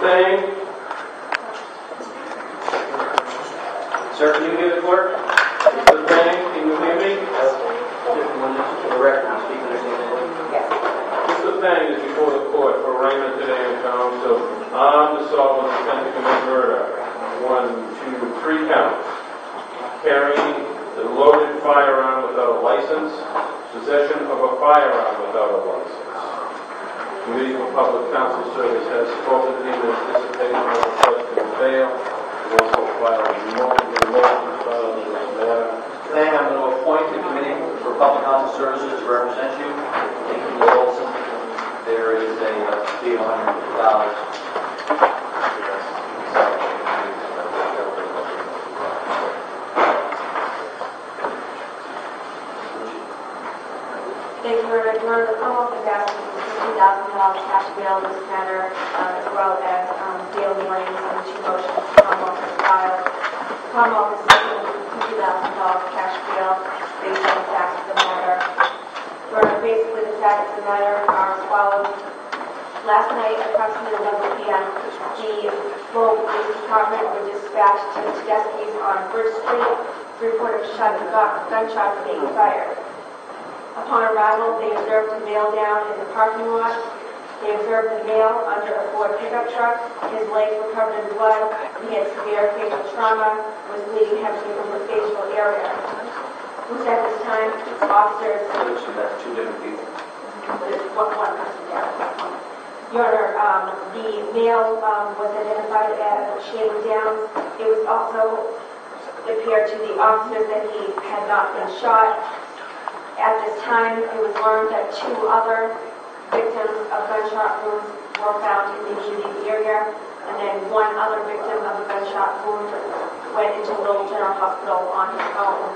Thang. Sir, can you hear the clerk? Mr. Thang, can you hear me? For the record, I'm speaking to you. Yes. Mr. Thang is before the court for arraignment today in terms of armed assault with intent to commit murder. 1, 2, 3 counts. Carrying a loaded firearm without a license. Possession of a firearm without a license. Committee for Public Counsel Service has spoken in anticipation of requesting bail and also filed a motion filed in this matter. Today I'm going to appoint the Committee for Public Counsel Services to represent you. Thank you, Lowell. There is a fee of $100. Thank you very much. The Commonwealth is asking for $50,000 cash bail in this matter, as well as bail warnings on the 2 motions the Commonwealth has filed. The Commonwealth is seeking $50,000 cash bail based on the facts of the matter. Basically, the facts of the matter are as follows. Last night, approximately 11 p.m., the Lowell Police Department were dispatched to the Tedeschi's on Bridge Street to report of gunshots being fired. Upon arrival, they observed a male down in the parking lot. They observed the male under a Ford pickup truck. His legs were covered in blood. He had severe facial trauma, was bleeding heavily from the facial area. It was at this time, officers... That's 2 different people. One person there. Your Honor, the male was identified as Shane Downs. It was also appeared to the officers that he had not been shot. At this time, it was learned that 2 other victims of gunshot wounds were found in the immediate area, and then 1 other victim of a gunshot wound went into Lowell General Hospital on his own.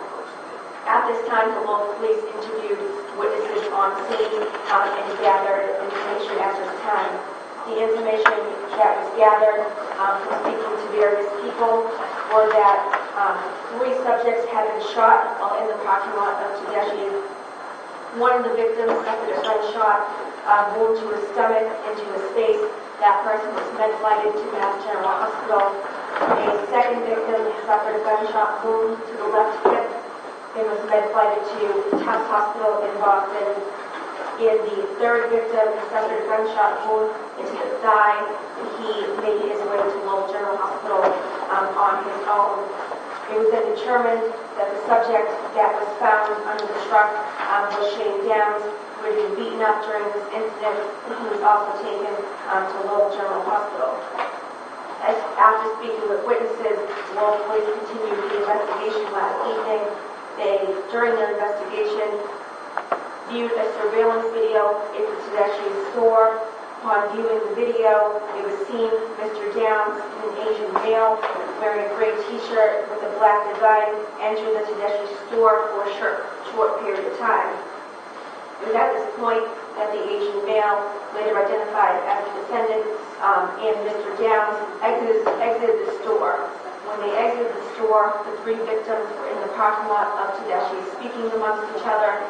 At this time, the Lowell Police interviewed witnesses on scene and gathered information at this time. The information that was gathered from speaking to various people were that 3 subjects had been shot while in the parking lot of Tedeschi's. 1 of the victims suffered a gunshot wound to his stomach and to his face. That person was med-flighted to Mass General Hospital. A 2nd victim suffered a gunshot wound to the left hip and was med-flighted to Tufts Hospital in Boston. And the 3rd victim suffered a gunshot wound into the thigh, and he made his way to Lowell General Hospital on his own. It was then determined that the subject that was found under the truck was Shane Downs, who had been beaten up during this incident, and he was also taken to Lowell General Hospital. After speaking with witnesses, Lowell Police continued the investigation last evening. During their investigation, viewed a surveillance video in the Tedeschi's store. Upon viewing the video, it was seen Mr. Downs, an Asian male, wearing a gray t-shirt with a black design, enter the Tedeschi store for a short period of time. It was at this point that the Asian male, later identified as the defendant, and Mr. Downs exited the store. When they exited the store, the 3 victims were in the parking lot of Tedeschi speaking amongst each other.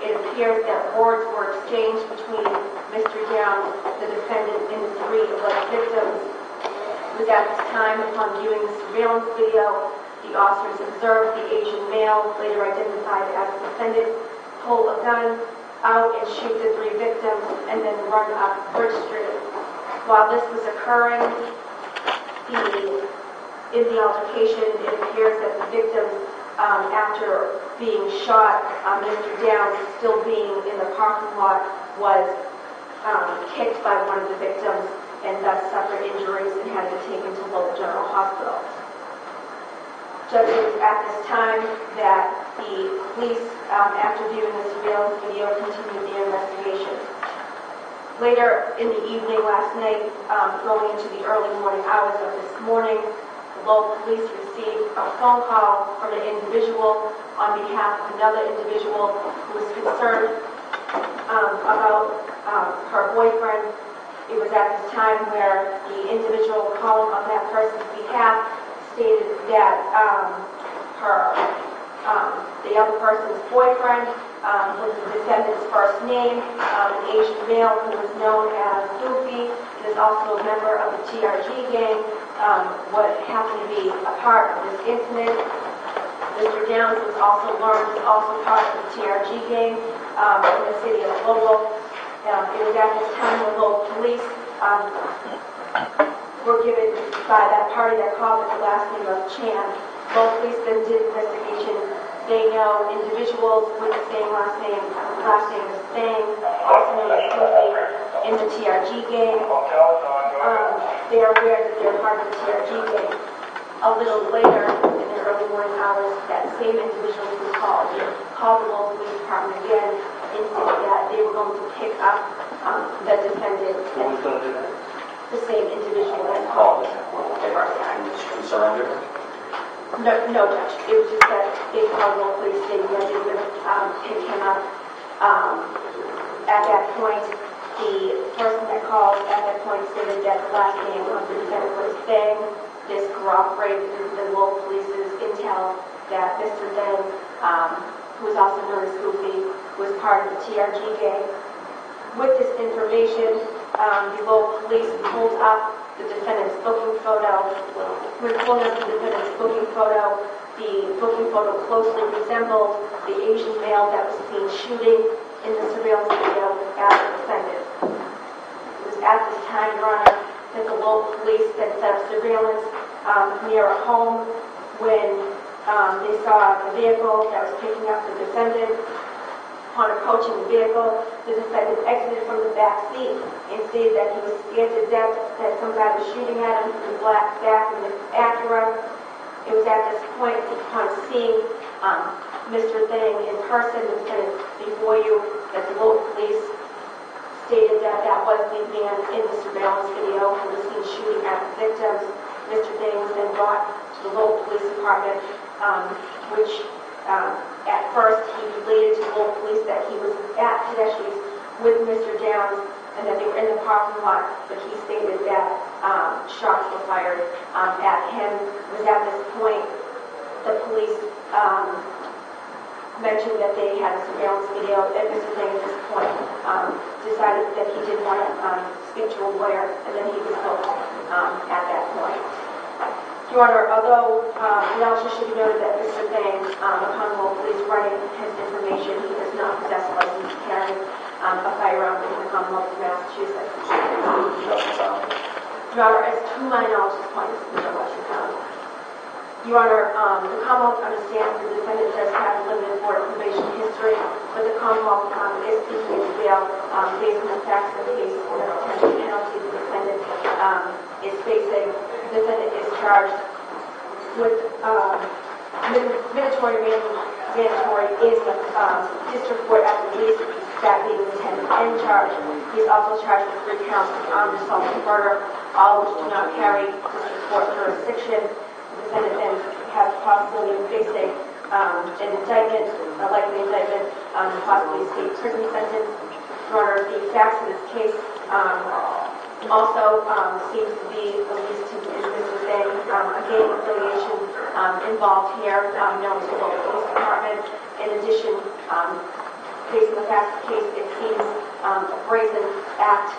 It appears that words were exchanged between Mr. Downs, the defendant, and the 3 alleged victims. It was at this time, upon viewing the surveillance video, the officers observed the Asian male, later identified as the defendant, pull a gun out and shoot the 3 victims and then run up Bridge Street. While this was occurring, in the altercation, it appears that the victims, after being shot, Mr. Downs, still being in the parking lot, was kicked by one of the victims and thus suffered injuries and had to be taken to Lowell General Hospital. Judges at this time that the police, after viewing the surveillance video, continued the investigation. Later in the evening last night, going into the early morning hours of this morning, the Lowell Police received a phone call from an individual on behalf of another individual who was concerned about her boyfriend. It was at this time where the individual calling on that person's behalf stated that the other person's boyfriend, was the defendant's first name, an Asian male who was known as Goofy, and is also a member of the TRG gang, what happened to be a part of this incident. Mr. Downs was also learned was also part of the TRG gang in the city of Lowell. It was at this time when Lowell police were given by that party that called it the last name of Chan. Lowell police then did investigation. They know individuals with the same last name is Thang, also known as Goofy, in the TRG gang. They are aware that they're part of the TRG gang. A little later, in the early morning hours, that same individual who called the Lowell Police Department again and said that they were going to pick up the defendant. Who was going to do that? The same individual that called the first time. Who surrendered? No, Judge. It was just that they called Lowell Police stating that they were going to pick him up. At that point, the person that called at that point stated that the last name of the defendant was Thang. This corroborated the Lowell Police's intel that Mr. Thang, who was also known as Goofy, was part of the TRG gang. With this information, the Lowell Police pulled up the defendant's booking photo. When pulling up the defendant's booking photo, the booking photo closely resembled the Asian male that was seen shooting in the surveillance video at the defendant. It was at this time, Your Honor, that the Lowell Police then set up surveillance near a home when they saw the vehicle that was picking up the defendant. Upon approaching the vehicle, the defendant exited from the back seat and stated that he was scared to death that some guy was shooting at him from the back in the Acura. It was at this point, upon seeing Mr. Thang in person, the defendant before you, that the Lowell Police stated that that was the man in the surveillance video who was seen shooting at the victims. Mr. Thang was then brought to the Lowell Police Department, which at first he related to the Lowell Police that he was at Tedeschi's with Mr. Downs and that they were in the parking lot, but he stated that shots were fired at him. It was at this point the police mentioned that they had a surveillance video, and Mr. Thang at this point decided that he didn't want to speak to a lawyer, and then he was booked at that point. Your Honor, although it also should be noted that Mr. Thang, upon Lowell Police running his information, he does not possess a license to carry a firearm in the Commonwealth of Massachusetts. Your Honor, as to my knowledge, this point is Mr. Washington County. Your Honor, the Commonwealth understands the defendant does have a limited board of probation history, but the Commonwealth is seeking his bail based on the facts of the case and the potential penalty the defendant is facing. The defendant is charged with mandatory is district court at the least, that being the 10th charge. He is also charged with 3 counts of armed assault and murder, all which do not carry district court jurisdiction. The defendant then has the possibility of facing an indictment, a likely indictment, possibly a state prison sentence. Your Honor, the facts of this case also seems to be, at least to Mr. Thang, a gang affiliation involved here, known as the Lowell Police Department. In addition, based on the facts of the case, it seems a brazen act,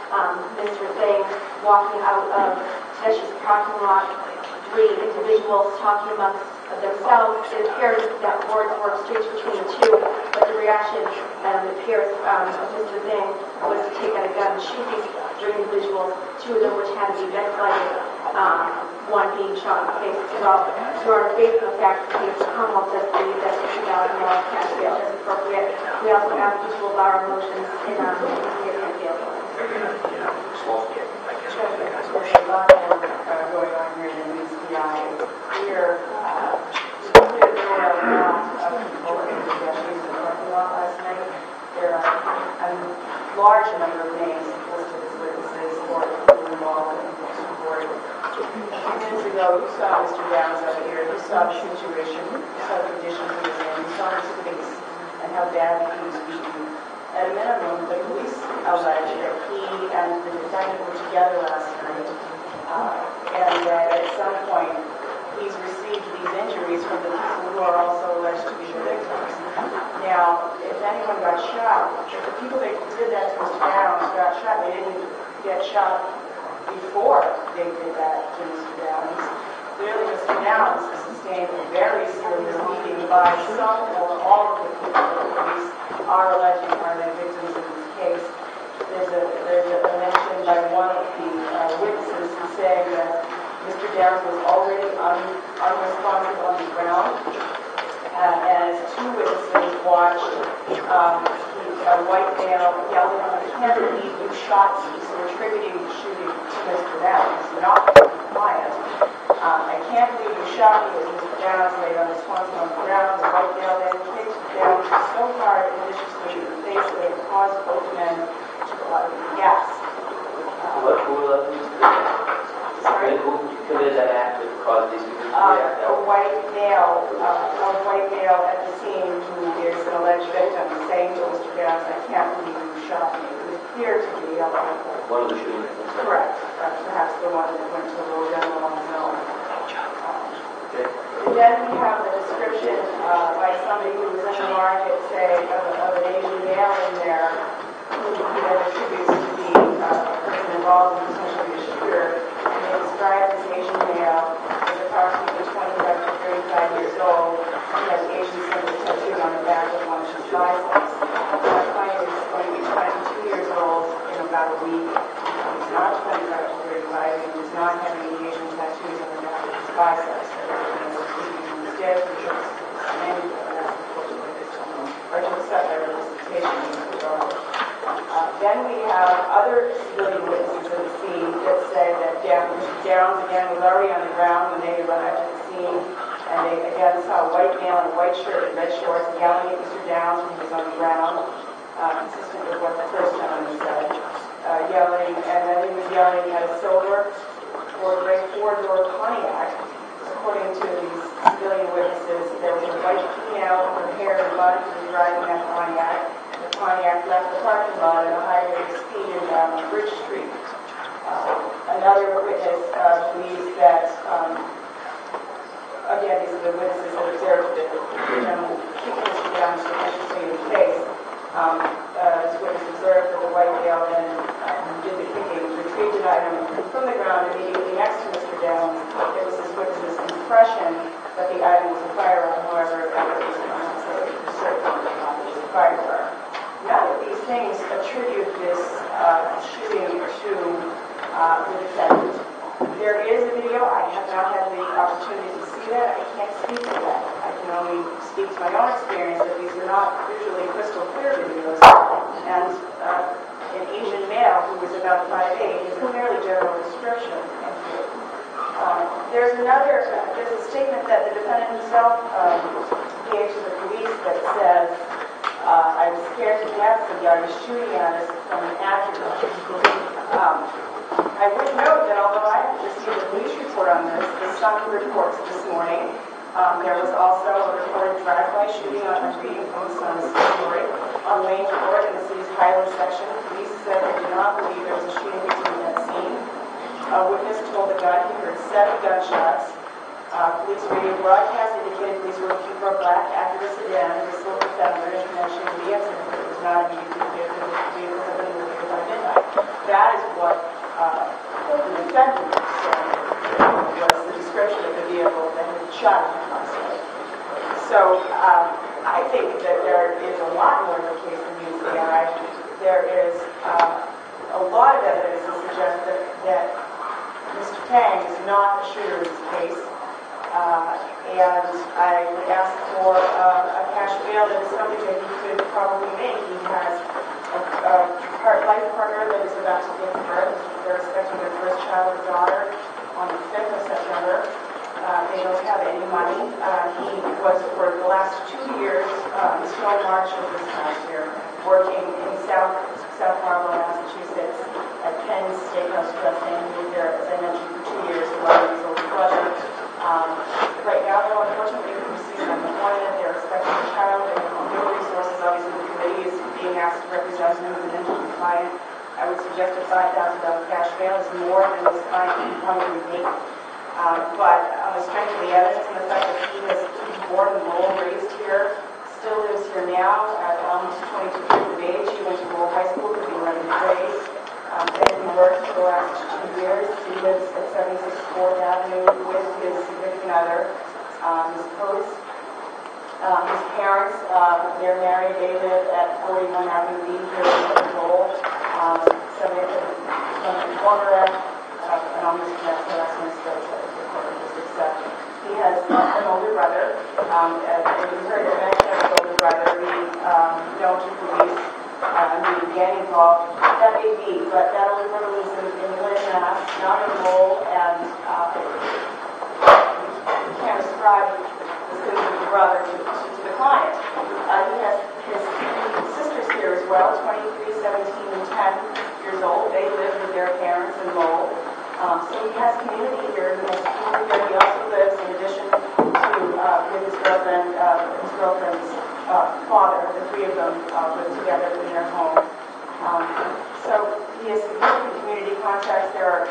Mr. Thang walking out of Tedeschi's parking lot, 3 individuals talking amongst themselves. It appears that words were exchanged between the 2, but the reaction appears of Mr. Thang was to take out a gun and shoot these 3 individuals, 2 of them which had to be ventilated, 1 being shot in the face as well. Your Honor, based on the fact that the Commonwealth does believe that $50,000 cash bail is appropriate, we also have visual bar motions in the bail. Going on here in the UCI is clear. There were a lot of people in the parking lot last night. There are a large number of names listed as witnesses or people involved in the report. A few minutes ago, you saw Mr. Downs up here. You saw the situation. You saw the conditions he was in. You saw his face and how badly he was beaten. At a minimum, the police allege that he and the defendant were together last night. And that at some point he's received these injuries from the people who are also alleged to be the victims. Now, if anyone got shot, if the people that did that to Mr. Downs got shot, they didn't get shot before they did that to Mr. Downs. Clearly, Mr. Downs sustained a very severe beating by some or all of the people that the police are alleging are the victims in this case. There's a mention by one of the witnesses who saying that Mr. Downs was already unresponsive on the ground. As two witnesses watched a white male yelling, "I can't believe you shot me," so attributing the shooting to Mr. Downs, not the client. "I can't believe you shot me," as Mr. Downs laid unresponsive on the ground. The white male then kicked Downs so hard and viciously in the face that it caused both men to go out of the gas. Sorry? Who committed that act that caused these people to react? A white male at the scene who is an alleged victim saying to Mr. Downs, "I can't believe you shot me." It was clear to be a one of the shooting victims. Correct. Perhaps the one that went to a little down on his own. And then we have the description by somebody who was in the market, say, of an Asian male in there, who he then attributes to be a person involved in potentially a shooter. And they describe this Asian male as approximately 25 to 35 years old. He has Asian symbols tattooed on the back of one of his biceps. That client is going to be 22 years old in about a week. He's not 25 to 35, and does not have any Asian tattoos on the back of his biceps. Instead, he looks manual, and that's unfortunately this one. Or to accept their representation in this regard. Then we have other civilian witnesses in the scene that say that Downs again was already on the ground when they arrived at the scene, and they again saw a white male in a white shirt and red shorts yelling at Mr. Downs when he was on the ground, consistent with what the first gentleman said, yelling, and then he was yelling at a silver or gray four-door Pontiac. According to these civilian witnesses, there was a white female with her hair in a bun who was driving that Pontiac. The Pontiac left the parking lot at a high rate of speed and down Bridge Street. Another witness believes that, again, these are the witnesses that observed the gentleman kicking Mr. Downs viciously in the face. This witness observed that the white male then did the kicking, retrieved an item from the ground immediately next to Mr. Downs. It was this witness's impression that the item was a firearm, however, it was unnecessary to certain that it was a firearm. None of these things attribute this shooting to the defendant. There is a video. I have not had the opportunity to see that. I can't speak to that. I can only speak to my own experience that these are not usually crystal clear videos. And an Asian male who was about 5'8" is a fairly general description. There's a statement that the defendant himself gave to the police that says, "I was scared to death, so the guy was shooting at us from an accurate." I would note that although I haven't received a police report on this, there's some reports this morning. There was also a reported drive-by shooting on a reading from the Sun's story on Lane Court in the city's Highland section. Police said they did not believe there was a shooting between that scene. A witness told the gun he heard 7 gunshots. Police radio broadcast indicated police were looking for a black Acura sedan with a silver fender in connection with the incident. It was not immediately clear that the vehicle had been located by midnight. That is what the defendant said was the description of the vehicle that had been shot in the hospital. So I think that there is a lot more to the case than meets the eye. There is a lot of evidence to suggest that Mr. Thang is not the shooter in this case. And I would ask for a cash bail that is something that he could probably make. He has a life partner that is about to give birth. They're expecting their first child, a daughter, on the 5th of September. They don't have any money. He was, for the last 2 years, until March of this past year, working in South Marlborough, Massachusetts, at Penn's Steakhouse Dressing. He was there, as I mentioned, for 2 years, along with his older brother. Right now, though, unfortunately, he received unemployment. They're expecting a child. They have no resources. Obviously, the committee is being asked to represent him as an indigent client. I would suggest a $5,000 cash bail is more than this client can probably make. But on the strength of the evidence and the fact that he was born in Lowell, raised here, still lives here now, now at almost 22 years of age. He went to Lowell High School for the 11th grade. Then he worked for the last 2 years. He lives at 76 4th Avenue with his significant other, his post. His parents, they're married. They live at 41 Avenue B here in Lowell. So they have one of them, and I'm just going to last one He has an older brother. As you heard him mention his older brother, we known to police the gang involved. That may be, but that older brother lives in Lynn, Mass, not in Lowell, and you can't ascribe the sins of the brother to the client. He has his sisters here as well, 23, 17, and 10 years old. They live with their parents in Lowell. So he has community here. He has community here. He also lives, in addition to with his girlfriend's father. The three of them live together in their home. So he has significant community contacts. There are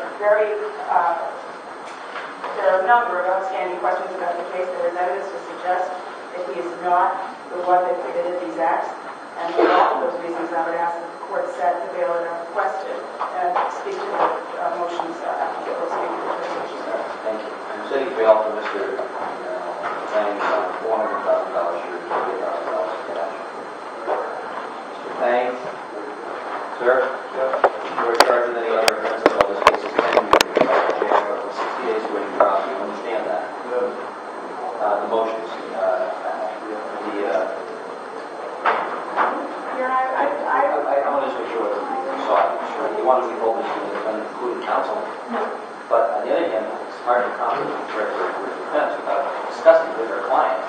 a number of outstanding questions about the case. There is evidence to suggest that he is not the one that committed these acts. And for all of those reasons, I would ask that the court set the bail that are requested and speak to the motions after the court speak to the motions. Thank you. I'm setting bail for Mr. Thang $400,000 here, $48,000 cash. Mr. Thang, sir, you are charged with any other offense of all this case is pending. You can go to jail for 60 days waiting trial. Do you understand that? The motions. I want to just make sure you saw it. Sure. You want to be open to the defendant, including counsel? No. But on the other hand, it's hard to come to the defense without discussing with their client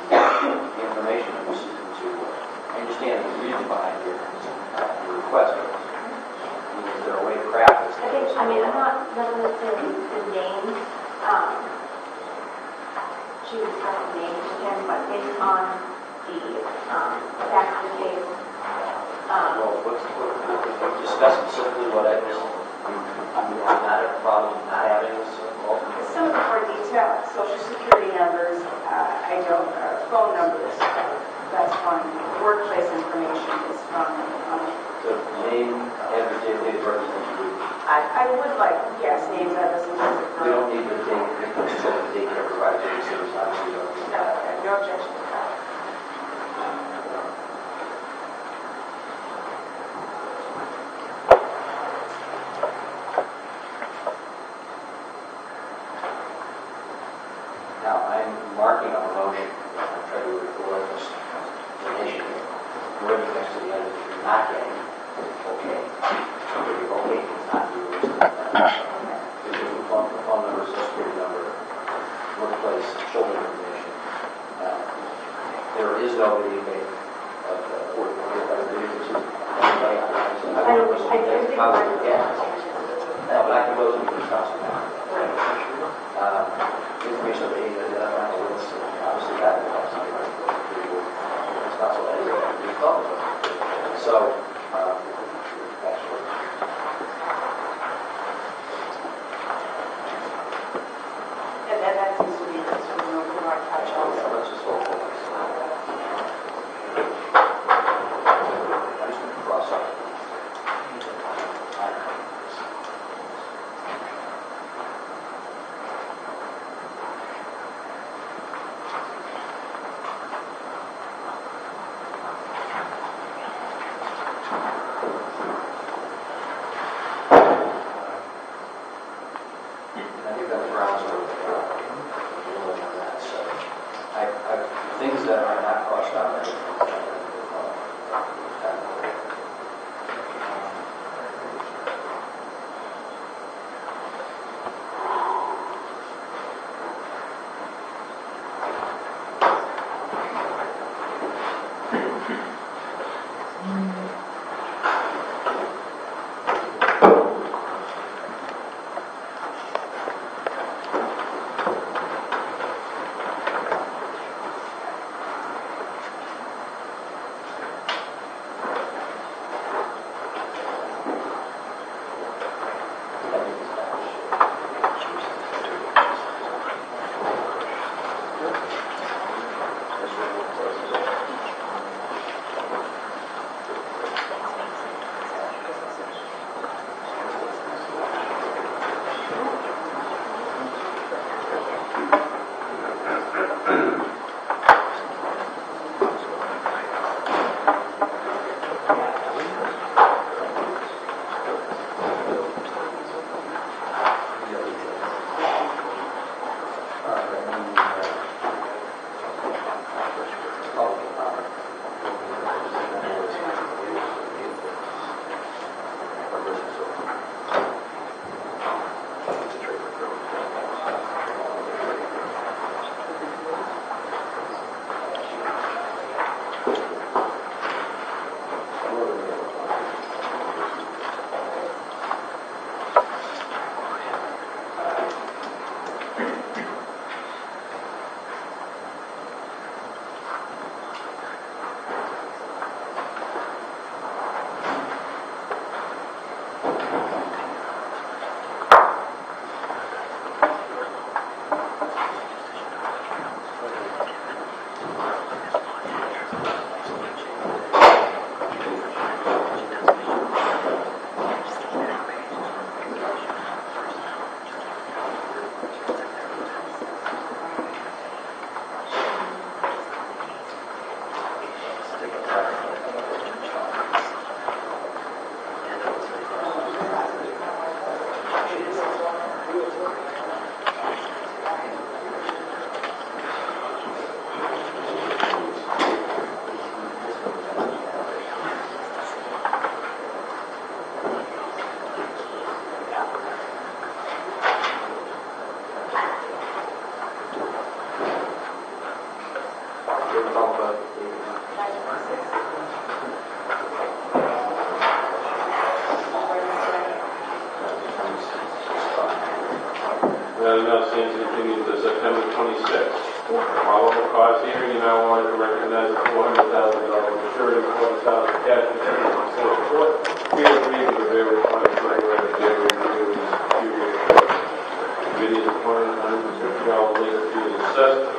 the information that was seeking to understand the reason behind your request. Is there a way to craft this? I'm not going to say the name. She was trying to name him, but based on the fact of the case. Discuss specifically what it is. You are not a problem not having this involved. Some of the more detailed social security numbers, I don't, phone numbers, that's fine. Workplace information is fine. So name, address, date of birth, I would like, yes, names, addresses, and dates of birth. we don't need the date, because the date that provided to the service, obviously, we don't need No, that. I have no objection to that. Now, I'm marking on a motion. I'm trying to record this donation. Word next to the end, if you're not getting it, okay. So if you're okay, it's not yours. If you want the phone number, social security number, workplace, children information. There is no video game of the court. No, but I can go to the council now. Information of the identifying the witness, obviously that will have something like it's not so easy. So, And then that seems to be sort of an override touch also. let's just hold on. I'm just going to cross out. I think that's grounds for ruling on that. So, things that are not crossed out. That now stands continued to September 26th. Probable cause hearing, you now wanted to recognize the $400,000 maturity, $40,000 cash maturity before the court. We agree with the various points that I read at the review of this committee appointed $150 legal fees assessed.